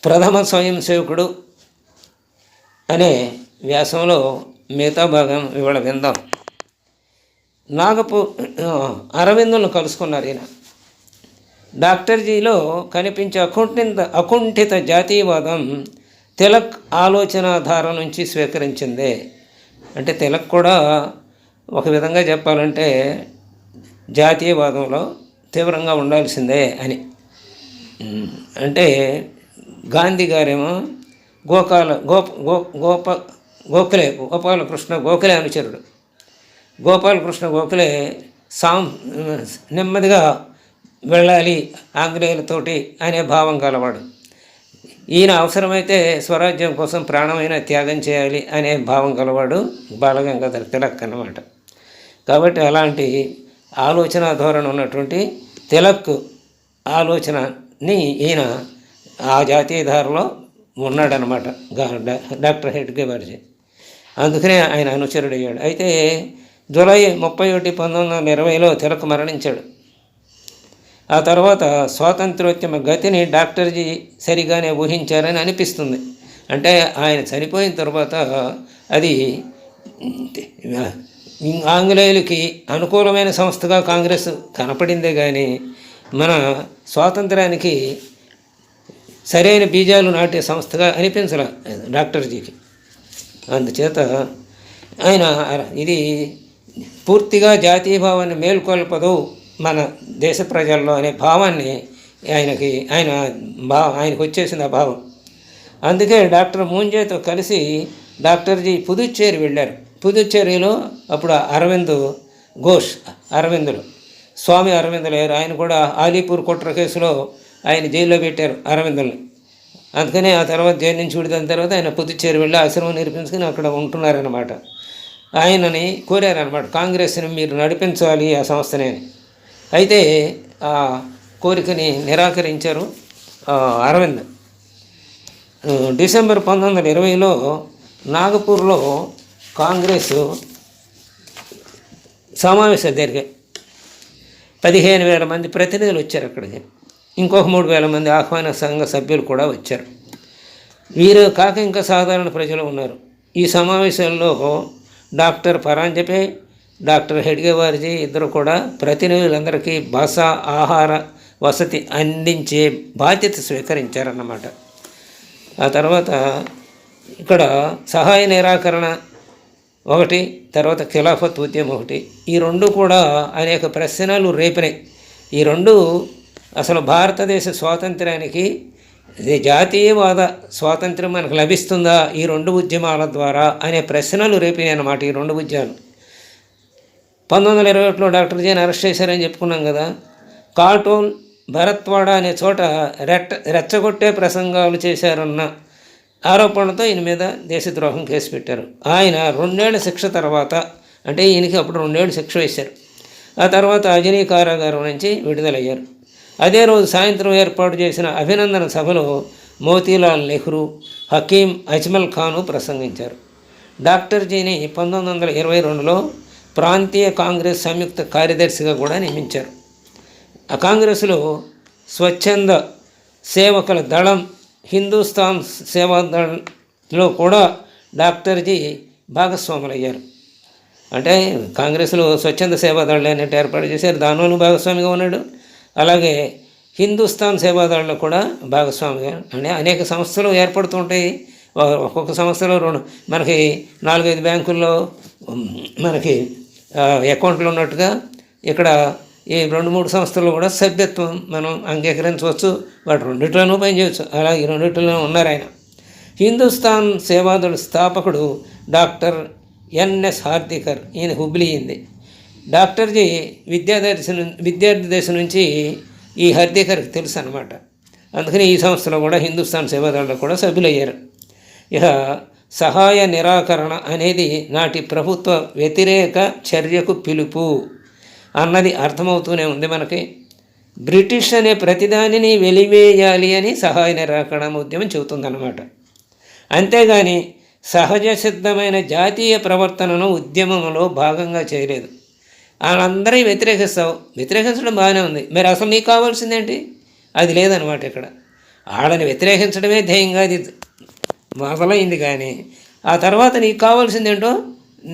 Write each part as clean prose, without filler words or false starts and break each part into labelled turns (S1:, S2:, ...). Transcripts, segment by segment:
S1: ప్రథమ స్వయం సేవకుడు అనే వ్యాసంలో మిగతా భాగం ఇవాళ విందాం. అరవిందులను కలుసుకున్నారు ఈయన. డాక్టర్జీలో కనిపించే అకుంఠిత జాతీయవాదం తిలక్ ఆలోచనాధార నుంచి స్వీకరించిందే. అంటే తిలక్ కూడా ఒక విధంగా చెప్పాలంటే జాతీయవాదంలో తీవ్రంగా ఉండాల్సిందే అని. అంటే గాంధీ గారేమో గోపాలకృష్ణ గోఖలే అనుచరుడు. గోపాలకృష్ణ గోఖలే నెమ్మదిగా వెళ్ళాలి ఆంగ్లేయులతోటి అనే భావం కలవాడు. ఈయన అవసరమైతే స్వరాజ్యం కోసం ప్రాణమైన త్యాగం చేయాలి అనే భావం కలవాడు బాలగంగాధర తిలక్ అన్నమాట. కాబట్టి అలాంటి ఆలోచన ధోరణి ఉన్నటువంటి తిలక్ ఆలోచనని ఈయన ఆ జాతీయ ధారలో ఉన్నాడనమాట డాక్టర్ హెడ్గే బార్జీ. అందుకనే ఆయన అనుచరుడయ్యాడు. అయితే జూలై 31, 1920లో తిలక్ మరణించాడు. ఆ తర్వాత స్వాతంత్రోద్యమ గతిని డాక్టర్జీ సరిగానే ఊహించారని అనిపిస్తుంది. అంటే ఆయన చనిపోయిన తర్వాత అది ఆంగ్లేయులకి అనుకూలమైన సంస్థగా కాంగ్రెస్ కనపడిందే కానీ మన స్వాతంత్రానికి సరైన బీజాలు నాటే సంస్థగా అనిపించాల డాక్టర్జీకి. అందుచేత ఆయన ఇది పూర్తిగా జాతీయ భావాన్ని మేల్కొల్పదు మన దేశ ప్రజల్లో అనే భావాన్ని ఆయనకు వచ్చేసింది ఆ భావం. అందుకే డాక్టర్ మూంజేతో కలిసి డాక్టర్జీ పుదుచ్చేరి వెళ్ళారు. పుదుచ్చేరిలో అప్పుడు అరవిందులు స్వామి అరవిందులు అయ్యారు. ఆయన కూడా ఆలీపూర్ కుట్ర కేసులో ఆయన జైల్లో పెట్టారు అరవిందుల్ని. అందుకనే ఆ తర్వాత జైలు నుంచి విడుదల తర్వాత ఆయన పుదుచ్చేరి వెళ్ళి ఆశ్రమం నిర్మించుకుని అక్కడ ఉంటున్నారన్నమాట. ఆయనని కోరారనమాట, కాంగ్రెస్ని మీరు నడిపించాలి ఆ సంస్థని అని. అయితే ఆ కోరికని నిరాకరించారు అరవింద్. డిసెంబర్ 1920లో నాగపూర్లో కాంగ్రెస్ సమావేశాలు జరిగాయి. 15,000 మంది ప్రతినిధులు వచ్చారు అక్కడికి. ఇంకొక 3,000 మంది ఆహ్వాన సంఘ సభ్యులు కూడా వచ్చారు. వీరు కాక ఇంకా సాధారణ ప్రజలు ఉన్నారు. ఈ సమావేశంలో డాక్టర్ పరాంజపే, డాక్టర్ హెడ్గే బార్జీ ఇద్దరు కూడా ప్రతినిధులందరికీ బస, ఆహార, వసతి అందించే బాధ్యత స్వీకరించారన్నమాట. ఆ తర్వాత ఇక్కడ సహాయ నిరాకరణ ఒకటి, తర్వాత ఖిలాఫత్ ఉద్యమం ఒకటి. ఈ రెండు కూడా అనేక ప్రశ్నలు రేపినాయి. ఈ రెండు అసలు భారతదేశ స్వాతంత్రానికి జాతీయవాద స్వాతంత్రం మనకు లభిస్తుందా ఈ రెండు ఉద్యమాల ద్వారా అనే ప్రశ్నలు రేపినాయి అన్నమాట ఈ రెండు ఉద్యమాలు. 1921లో డాక్టర్జీని అరెస్ట్ చేశారని చెప్పుకున్నాం కదా. కాటోల్, భరత్వాడ అనే చోట రెచ్చగొట్టే ప్రసంగాలు చేశారన్న ఆరోపణలతో ఈయన మీద దేశద్రోహం కేసు పెట్టారు. ఆయన 2 ఏళ్ల శిక్ష తర్వాత, అంటే ఈయనకి అప్పుడు 2 ఏళ్ళు శిక్ష వేశారు. ఆ తర్వాత అజనీ కారాగారం నుంచి విడుదలయ్యారు. అదే రోజు సాయంత్రం ఏర్పాటు చేసిన అభినందన సభలో మోతీలాల్ నెహ్రూ, హకీం అజ్మల్ ఖాను ప్రసంగించారు. డాక్టర్జీని 1922లో ప్రాంతీయ కాంగ్రెస్ సంయుక్త కార్యదర్శిగా కూడా నియమించారు. ఆ కాంగ్రెస్లో స్వచ్ఛంద సేవకుల దళం, హిందుస్థాన్ సేవాదళంలో కూడా డాక్టర్జీ భాగస్వాములయ్యారు. అంటే కాంగ్రెస్లో స్వచ్ఛంద సేవాదళం అనేది ఏర్పాటు చేశారు, దానిలోనూ భాగస్వామిగా ఉన్నాడు. అలాగే హిందుస్థాన్ సేవాదళంలో కూడా భాగస్వామిగా, అంటే అనేక సంస్థలు ఏర్పడుతుంటాయి. ఒక్కొక్క సంస్థలో మనకి 4-5 బ్యాంకుల్లో మనకి అకౌంట్లు ఉన్నట్టుగా ఇక్కడ ఈ 2-3 సంస్థల్లో కూడా సభ్యత్వం మనం అంగీకరించవచ్చు. వాటి రెండిట్లోనూ పనిచేయవచ్చు. అలా ఈ రెండిట్లోనూ ఉన్నారు ఆయన. హిందుస్థాన్ సేవాదళ స్థాపకుడు డాక్టర్ ఎన్ఎస్ హార్దికర్, ఈయన హుబ్లీయింది. డాక్టర్జీ విద్యార్థి దశ నుంచి ఈ హార్దికర్కి తెలుసు అన్నమాట. అందుకని ఈ సంస్థలో కూడా హిందుస్థాన్ సేవాదళంలో కూడా సభ్యులయ్యారు. ఇక సహాయ నిరాకరణ అనేది నాటి ప్రభుత్వ వ్యతిరేక చర్యకు పిలుపు అన్నది అర్థమవుతూనే ఉంది మనకి. బ్రిటిష్ అనే ప్రతిదానిని వెలివేయాలి అని సహాయ నిరాకరణ ఉద్యమం చెబుతుందన్నమాట. అంతేగాని సహజ సిద్ధమైన జాతీయ ప్రవర్తనను ఉద్యమంలో భాగంగా చేయలేదు. వాళ్ళందరూ వ్యతిరేకించడం బాగానే ఉంది, మరి అసలు నీకు కావాల్సిందేంటి? అది లేదనమాట ఇక్కడ. వాళ్ళని వ్యతిరేకించడమే ధ్యేయంగా అది మొదలైంది. కానీ ఆ తర్వాత నీకు కావాల్సిందేంటో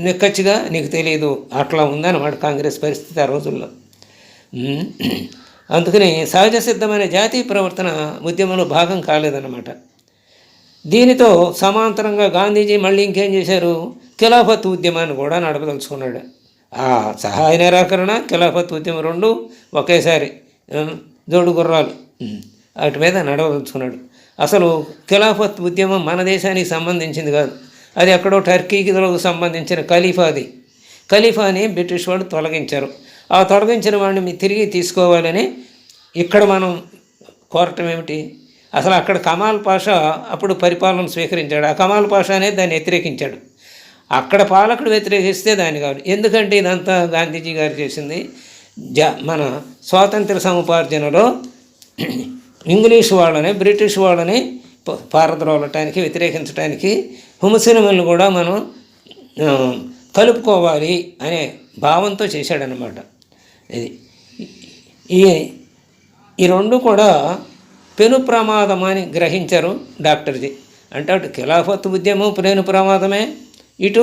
S1: నిక్కచ్చిగా నీకు తెలియదు. అట్లా ఉందన్నమాట కాంగ్రెస్ పరిస్థితి ఆ రోజుల్లో. అందుకని సహజ సిద్ధమైన జాతీయ ప్రవర్తన ఉద్యమంలో భాగం కాలేదన్నమాట. దీనితో సమాంతరంగా గాంధీజీ మళ్ళీ ఇంకేం చేశారు, ఖిలాఫత్ ఉద్యమాన్ని కూడా నడపదలుచుకున్నాడు. ఆ సహాయ నిరాకరణ, ఖిలాఫత్ ఉద్యమం రెండు ఒకేసారి జోడు గుర్రాలు వాటి మీద నడవదలుచుకున్నాడు. అసలు ఖిలాఫత్ ఉద్యమం మన దేశానికి సంబంధించింది కాదు, అది ఎక్కడో టర్కీకి సంబంధించిన ఖలీఫాని బ్రిటిష్ వాళ్ళు తొలగించారు. ఆ తొలగించిన వాడిని తిరిగి తీసుకోవాలని ఇక్కడ మనం కోరటం ఏమిటి, అసలు అక్కడ కమాల్ పాషా అప్పుడు పరిపాలన స్వీకరించాడు. ఆ కమాల్ పాషా అనేది దాన్ని వ్యతిరేకించాడు. అక్కడ పాలకుడు వ్యతిరేకిస్తే దాన్ని కాదు. ఎందుకంటే ఇదంతా గాంధీజీ గారు చేసింది మన స్వాతంత్ర సముపార్జనలో ఇంగ్లీష్ వాళ్ళని, బ్రిటిష్ వాళ్ళని పారద్రోలటానికి, వ్యతిరేకించడానికి ముస్లింలను కూడా మనం కలుపుకోవాలి అనే భావంతో చేశాడనమాట. ఇది ఈ రెండు కూడా పెను ప్రమాదం అని గ్రహించారు డాక్టర్జీ. అంటే అటు ఖిలాఫత్ ఉద్యమం పెను ప్రమాదమే, ఇటు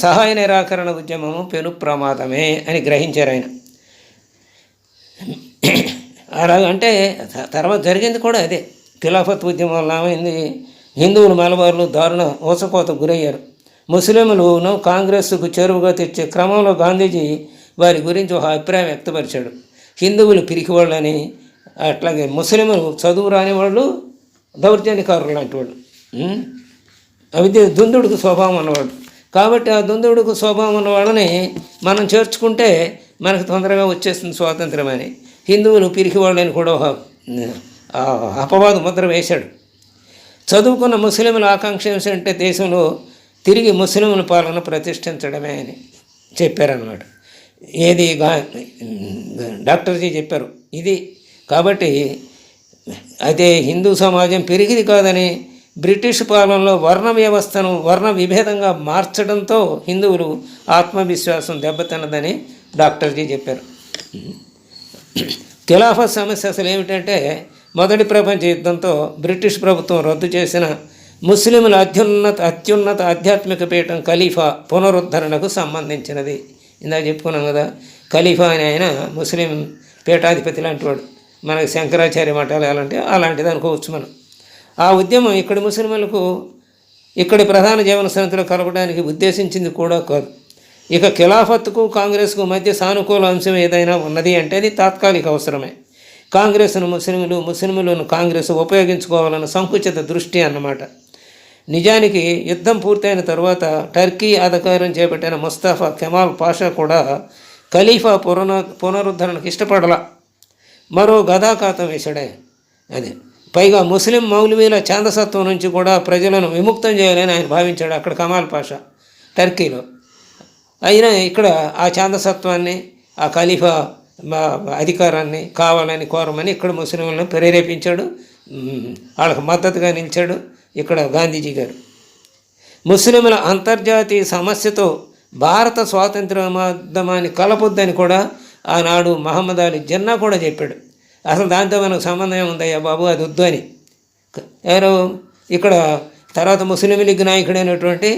S1: సహాయ నిరాకరణ ఉద్యమము పెను ప్రమాదమే అని గ్రహించారు ఆయన. అలాగంటే తర్వాత జరిగింది కూడా అదే. ఖిలాఫత్ ఉద్యమం వల్ల ఏమైంది, హిందువులు మలబార్లు దారుణ ఊసకోతకు గురయ్యారు. ముస్లింలను కాంగ్రెస్కు చేరువుగా తెచ్చే క్రమంలో గాంధీజీ వారి గురించి ఒక అభిప్రాయం వ్యక్తపరిచాడు. హిందువులు పిరికివాళ్ళని, అట్లాగే ముస్లింలు చదువు రాని వాళ్ళు దౌర్జన్యకారులు లాంటి వాళ్ళు, అవిద్య దుందుడుకు స్వభావం ఉన్నవాడు. కాబట్టి ఆ దుందుడుకు స్వభావం ఉన్న వాళ్ళని మనం చేర్చుకుంటే మనకు తొందరగా వచ్చేస్తుంది స్వాతంత్రం అని హిందువులు పిరికి వాళ్ళని కూడా అపవాద ముద్ర వేశాడు. చదువుకున్న ముస్లింల ఆకాంక్ష ఏమిటంటే దేశంలో తిరిగి ముస్లింల పాలన ప్రతిష్ఠించడమే అని చెప్పారన్నమాట. ఏది డాక్టర్జీ చెప్పారు ఇది. కాబట్టి అదే హిందూ సమాజం పెరిగింది కాదని బ్రిటిష్ పాలనలో వర్ణ వ్యవస్థను వర్ణ విభేదంగా మార్చడంతో హిందువులు ఆత్మవిశ్వాసం దెబ్బతిన్నదని డాక్టర్జీ చెప్పారు. ఖిలాఫత్ సమస్య అసలు ఏమిటంటే మొదటి ప్రపంచ యుద్ధంతో బ్రిటిష్ ప్రభుత్వం రద్దు చేసిన ముస్లింల అత్యున్నత ఆధ్యాత్మిక పీఠం ఖలీఫా పునరుద్ధరణకు సంబంధించినది. ఇందాక చెప్పుకున్నాం కదా, ఖలీఫా అని ఆయన ముస్లిం పీఠాధిపతి లాంటి వాడు. మనకి శంకరాచార్య మఠాలు అలాంటిది అనుకోవచ్చు మనం. ఆ ఉద్యమం ఇక్కడి ముస్లింలకు ఇక్కడి ప్రధాన జీవన సంస్థలు కలపడానికి ఉద్దేశించింది కూడా కాదు. ఇక ఖిలాఫత్కు కాంగ్రెస్కు మధ్య సానుకూల అంశం ఏదైనా ఉన్నది అంటే అది తాత్కాలిక అవసరమే. కాంగ్రెస్ను ముస్లింలను కాంగ్రెస్ ఉపయోగించుకోవాలన్న సంకుచిత దృష్టి అన్నమాట. నిజానికి యుద్ధం పూర్తయిన తర్వాత టర్కీ అధికారం చేపట్టిన ముస్తఫా కెమాల్ పాషా కూడా ఖలీఫా పునరుద్ధరణకు ఇష్టపడలా. మరో గదాఖాతం వేశాడే అదే. పైగా ముస్లిం మౌలవీల ఛాందసత్వం నుంచి కూడా ప్రజలను విముక్తం చేయాలని ఆయన భావించాడు అక్కడ కమాల్ పాషా టర్కీలో. అయినా ఇక్కడ ఆ ఛాందసత్వాన్ని, ఆ ఖలీఫా అధికారాన్ని కావాలని కోరమని ఇక్కడ ముస్లింలను ప్రేరేపించాడు, వాళ్ళకు మద్దతుగా నిలిచాడు ఇక్కడ గాంధీజీ గారు. ముస్లింల అంతర్జాతీయ సమస్యతో భారత స్వాతంత్ర్యోద్యమాన్ని కలపొద్దని కూడా ఆనాడు మహమ్మద్ అలీ జిన్నా కూడా చెప్పాడు. అసలు దాంతో మనకు సంబంధం ఉందయ్యా బాబు, అది వద్దు అని. ఎవరు ఇక్కడ తర్వాత ముస్లిం లీగ్ నాయకుడైనటువంటి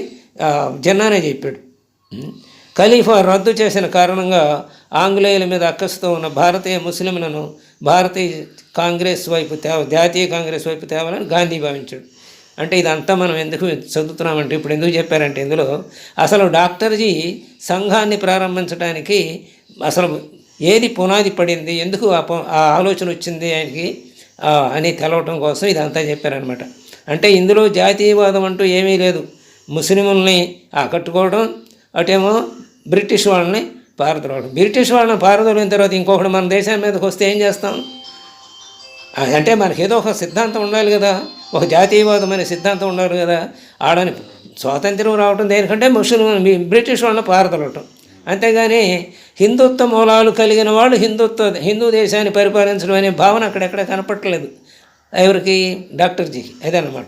S1: జిన్నానే చెప్పాడు. ఖలీఫా రద్దు చేసిన కారణంగా ఆంగ్లేయుల మీద అక్కసుతో ఉన్న భారతీయ ముస్లింలను భారతీయ కాంగ్రెస్ వైపు జాతీయ కాంగ్రెస్ వైపు తేవాలని గాంధీ భావించాడు. అంటే ఇదంతా మనం ఎందుకు చదువుతున్నామంటే ఇప్పుడు ఎందుకు చెప్పారంటే ఇందులో అసలు డాక్టర్జీ సంఘాన్ని ప్రారంభించడానికి అసలు ఏది పునాది పడింది, ఎందుకు ఆ ఆలోచన వచ్చింది ఆయనకి అని తెలవటం కోసం ఇదంతా చెప్పారనమాట. అంటే ఇందులో జాతీయవాదం అంటూ ఏమీ లేదు. ముస్లింలని ఆకట్టుకోవడం, అటేమో బ్రిటిష్ వాళ్ళని పారదోలడం. బ్రిటిష్ వాళ్ళని పారదోలిన తర్వాత ఇంకొకటి మన దేశం మీదకి వస్తే ఏం చేస్తాం? అంటే మనకి ఏదో ఒక సిద్ధాంతం ఉండాలి కదా, ఒక జాతీయవాదం అనే సిద్ధాంతం ఉండాలి కదా. ఆడని స్వాతంత్ర్యం రావడం దేనికంటే బ్రిటిష్ వాళ్ళని పారదోలటం. అంతేగాని హిందుత్వ మూలాలు కలిగిన వాళ్ళు హిందూ దేశాన్ని పరిపాలించడం అనే భావన అక్కడెక్కడ కనపట్టలేదు ఎవరికి, డాక్టర్జీకి. అదన్నమాట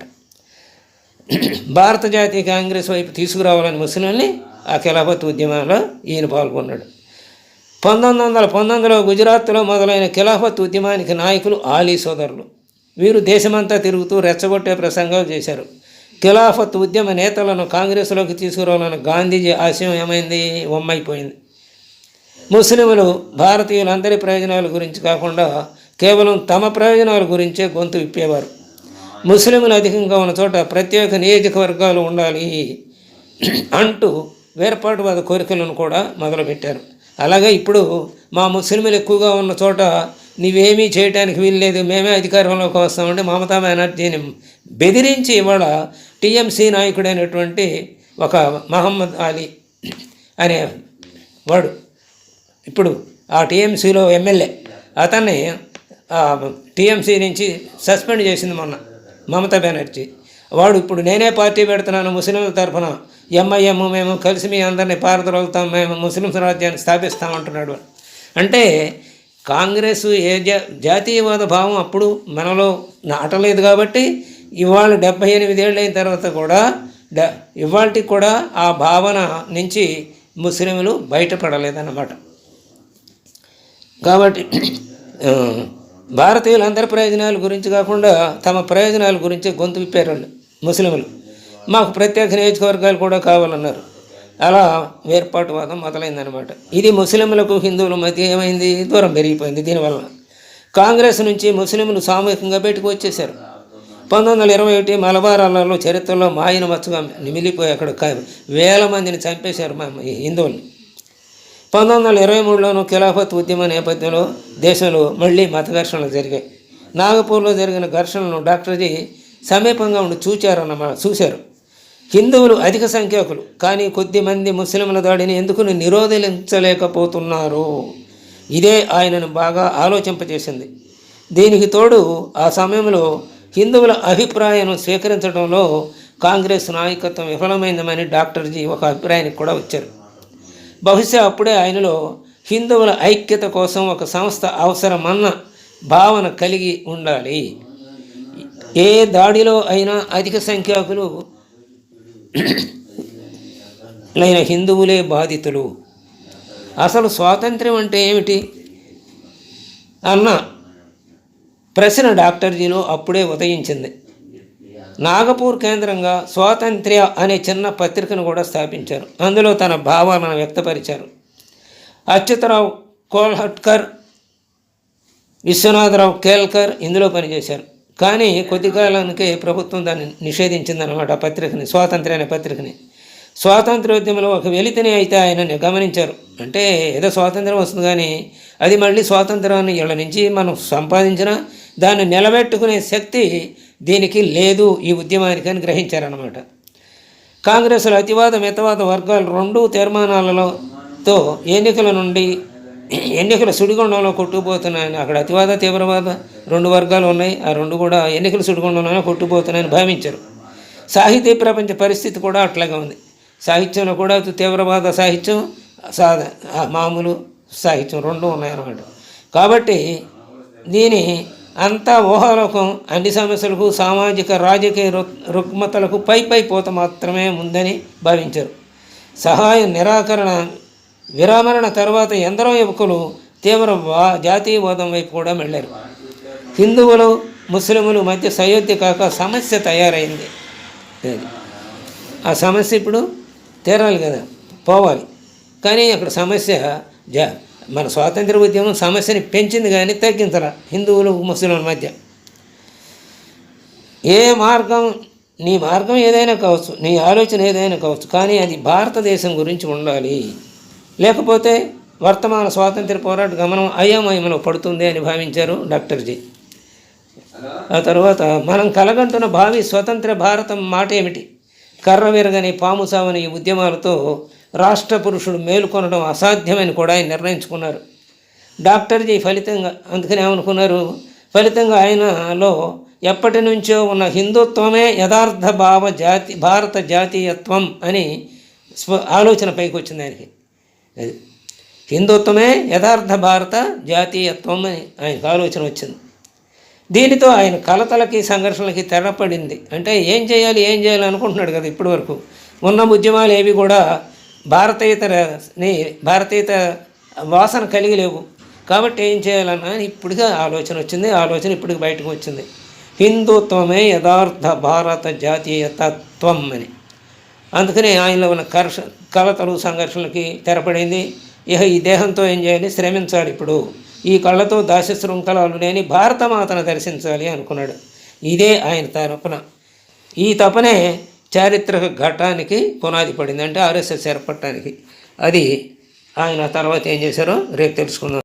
S1: భారత జాతీయ కాంగ్రెస్ వైపు తీసుకురావాలని ముస్లింని ఆ ఖిలాఫత్ ఉద్యమంలో ఈయన పాల్గొన్నాడు. 1919లో గుజరాత్లో మొదలైన ఖిలాఫత్ ఉద్యమానికి నాయకులు ఆలీ సోదరులు. వీరు దేశమంతా తిరుగుతూ రెచ్చగొట్టే ప్రసంగాలు చేశారు. ఖిలాఫత్ ఉద్యమ నేతలను కాంగ్రెస్లోకి తీసుకురావాలన్న గాంధీజీ ఆశయం ఏమైంది? వమ్మైపోయింది. ముస్లింలు భారతీయులందరి ప్రయోజనాల గురించి కాకుండా కేవలం తమ ప్రయోజనాల గురించే గొంతు విప్పేవారు. ముస్లింలు అధికంగా ఉన్న చోట ప్రత్యేక నియోజకవర్గాలు ఉండాలి అంటూ వేర్పాటువాద కోరికలను కూడా మొదలుపెట్టారు. అలాగే ఇప్పుడు మా ముస్లింలు ఎక్కువగా ఉన్న చోట నీవేమీ చేయడానికి వీల్లేదు, మేమే అధికారంలోకి వస్తామంటే మమతా బెనర్జీని బెదిరించి ఇవాళ టీఎంసీ నాయకుడైనటువంటి ఒక మహమ్మద్ అలీ అనే వాడు ఇప్పుడు ఆ టీఎంసీలో ఎమ్మెల్యే, అతన్ని టీఎంసీ నుంచి సస్పెండ్ చేసింది మొన్న మమతా బెనర్జీ. వాడు ఇప్పుడు నేనే పార్టీ పెడుతున్నాను ముస్లింల తరఫున, ఎంఐఎం మేము కలిసి మీ అందరినీ పారదొలుగుతాం, మేము ముస్లిం రాజ్యాన్ని స్థాపిస్తామంటున్నాడు. అంటే కాంగ్రెస్ జాతీయవాద భావం అప్పుడు మనలో నాటలేదు కాబట్టి ఇవాళ 78 ఏళ్ళు అయిన తర్వాత కూడా ఇవాళకి కూడా ఆ భావన నుంచి ముస్లింలు బయటపడలేదన్నమాట. కాబట్టి భారతీయులందరి ప్రయోజనాల గురించి కాకుండా తమ ప్రయోజనాల గురించి గొంతు విప్పారు ముస్లింలు. మాకు ప్రత్యేక నియోజకవర్గాలు కూడా కావాలన్నారు. అలా వేర్పాటువాదం మొదలైందనమాట. ఇది ముస్లింలకు హిందువుల మధ్య ఏమైంది? దూరం పెరిగిపోయింది. దీనివల్ల కాంగ్రెస్ నుంచి ముస్లింలు సామూహికంగా బయటకు వచ్చేశారు. 1921 మలబారాలలో చరిత్రలో మాయన మచ్చగా మిగిలిపోయి అక్కడ వేల మందిని చంపేశారు మా హిందువుల్ని. 1923లోనూ ఖిలాఫత్ ఉద్యమ నేపథ్యంలో దేశంలో మళ్ళీ మత ఘర్షణలు జరిగాయి. నాగపూర్లో జరిగిన ఘర్షణలను డాక్టర్జీ సమీపంగా ఉండి చూశారు. హిందువులు అధిక సంఖ్యాకులు, కానీ కొద్దిమంది ముస్లింల దాడిని ఎందుకు నిరోధించలేకపోతున్నారు? ఇదే ఆయనను బాగా ఆలోచింపజేసింది. దీనికి తోడు ఆ సమయంలో హిందువుల అభిప్రాయాన్ని స్వీకరించడంలో కాంగ్రెస్ నాయకత్వం విఫలమైందని డాక్టర్జీ ఒక అభిప్రాయానికి కూడా వచ్చారు. బహుశా అప్పుడే ఆయనలో హిందువుల ఐక్యత కోసం ఒక సంస్థ అవసరమన్న భావన కలిగి ఉండాలి. ఏ దాడిలో అయినా అధిక సంఖ్యాకులు లైన హిందువులే బాధితులు. అసలు స్వాతంత్ర్యం అంటే ఏమిటి అన్న ప్రశ్న డాక్టర్జీలో అప్పుడే ఉదయించింది. నాగపూర్ కేంద్రంగా స్వాతంత్ర్య అనే చిన్న పత్రికను కూడా స్థాపించారు. అందులో తన భావాలను వ్యక్తపరిచారు. అచ్యుతరావు కోల్హట్కర్, విశ్వనాథరావు కేల్కర్ ఇందులో పనిచేశారు. కానీ కొద్ది కాలానికే ప్రభుత్వం దాన్ని నిషేధించిందనమాట. ఆ పత్రికని, స్వాతంత్ర్య అనే పత్రికని. స్వాతంత్ర్యోద్యమంలో ఒక వెలితిని అయితే ఆయనని గమనించారు. అంటే ఏదో స్వాతంత్ర్యం వస్తుంది, కానీ అది మళ్ళీ స్వాతంత్రాన్ని ఇళ్ళ నుంచి మనం సంపాదించినా దాన్ని నిలబెట్టుకునే శక్తి దీనికి లేదు, ఈ ఉద్యమానికి అని గ్రహించారన్నమాట. కాంగ్రెస్లో అతివాద మితవాద వర్గాలు రెండు తీర్మానాలతో ఎన్నికల సుడిగుండంలో కొట్టుకుపోతున్నాయని, అక్కడ అతివాద తీవ్రవాద రెండు వర్గాలు ఉన్నాయి, ఆ రెండు కూడా ఎన్నికల సుడిగుండంలోనే కొట్టుకుపోతున్నాయని భావించారు. సాహితీ ప్రపంచ పరిస్థితి కూడా అట్లాగే ఉంది. సాహిత్యంలో కూడా తీవ్రవాద సాహిత్యం, మామూలు సాహిత్యం రెండు ఉన్నాయన్నమాట. కాబట్టి దీని అంతా ఊహాలోకం, అన్ని సమస్యలకు సామాజిక రాజకీయ రుగ్మతలకు పై పోత మాత్రమే ఉందని భావించారు. సహాయం నిరాకరణ విరమణ తర్వాత ఎందరో యువకులు తీవ్ర జాతీయవాదం వైపు కూడా వెళ్ళారు. హిందువులు ముస్లింల మధ్య సయోధ్య కాక సమస్య తయారైంది. ఆ సమస్య ఇప్పుడు తీరాలి కదా, పోవాలి. కానీ అక్కడ సమస్య మన స్వాతంత్ర ఉద్యమం సమస్యని పెంచింది కానీ తగ్గించరా హిందువులు ముస్లింల మధ్య. నీ మార్గం ఏదైనా కావచ్చు, నీ ఆలోచన ఏదైనా కావచ్చు, కానీ అది భారతదేశం గురించి ఉండాలి. లేకపోతే వర్తమాన స్వాతంత్ర పోరాట గమనం అయోమయంలో పడుతుంది అని భావించారు డాక్టర్జీ. ఆ తర్వాత మనం కలగంటున్న భావి స్వతంత్ర భారతం మాట ఏమిటి? కర్ర విరగని పాము సావని ఈ ఉద్యమాలతో రాష్ట్ర పురుషుడు మేలుకొనడం అసాధ్యమని కూడా ఆయన నిర్ణయించుకున్నారు. డాక్టర్జీ అందుకని ఏమనుకున్నారు? ఫలితంగా ఆయనలో ఎప్పటి నుంచో ఉన్న హిందుత్వమే యథార్థ భారత జాతీయత్వం అని ఆలోచన పైకి వచ్చింది ఆయనకి. అది హిందుత్వమే యథార్థ భారత జాతీయత్వం అని ఆయనకు ఆలోచన వచ్చింది. దీనితో ఆయన కలతలకి సంఘర్షణలకి తెరపడింది. ఏం చేయాలి అనుకుంటున్నాడు కదా. ఇప్పటి వరకు ఉన్న ఉద్యమాలు ఏవి కూడా భారతీయత వాసన కలిగి లేవు. కాబట్టి ఏం చేయాలన్నా ఇప్పుడుగా ఆలోచన వచ్చింది. ఆలోచన ఇప్పటికి బయటకు వచ్చింది. హిందుత్వమే యథార్థ భారత జాతీయ తత్వం అని. అందుకని ఆయనలో ఉన్న కలతలు సంఘర్షణలకి తెరపడింది. ఇక ఈ దేహంతో ఏం చేయాలి, శ్రమించాలి. ఇప్పుడు ఈ కళ్ళతో దాశ శృంఖలాలు లేని భారతమాతను దర్శించాలి అనుకున్నాడు. ఇదే ఆయన తపన. ఈ తపనే చారిత్రక ఘట్టానికి పునాది పడింది, అంటే ఆర్ఎస్ఎస్ ఏర్పడటానికి. అది ఆయన తర్వాత ఏం చేశారో రేపు తెలుసుకుందాం.